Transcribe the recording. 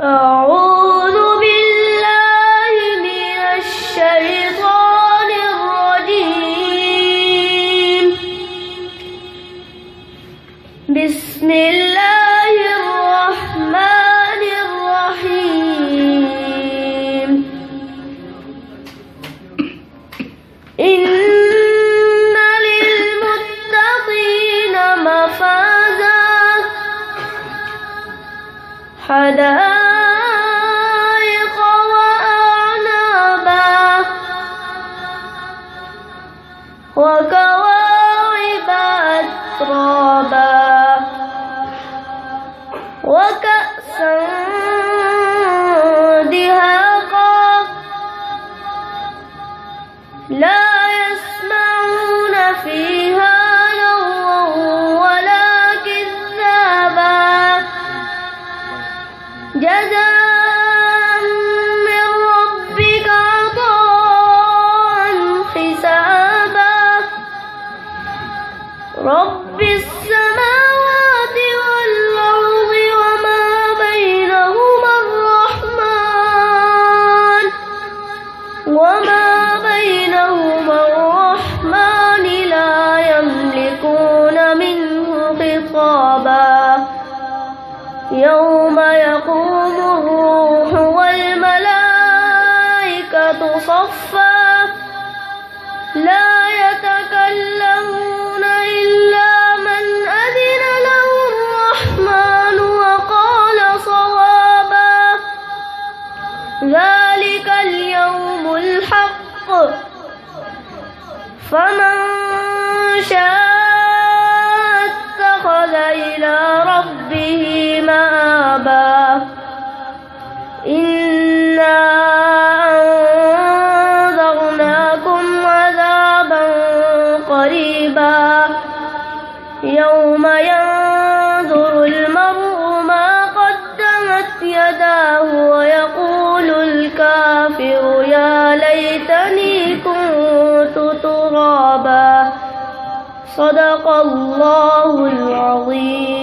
أعوذ بالله من الشيطان الرجيم. بسم الله الرحمن الرحيم. إن للمتقين مفازا حدائق وأعنابا وكواعب أترابا وكأسا دهاقا لا يسمعون فيها لغوا ولا كذابا جزاء من ربك عطاء حسابا رب السماوات والأرض وما بينهما الرحمن لا يملكون منه خطابا يوم يقوم الروح والملائكة صفا لا يتكلمون إلا من أذن له الرحمن وقال صوابا ذلك اليوم الحق فمن شاء اتخذ إلى ربه مآبا إنا أنذرناكم عذابا قريبا يوم ينظر المرء ما قدمت يداه ويقول الكافر يا ليتني كنت ترابا صدق الله العظيم.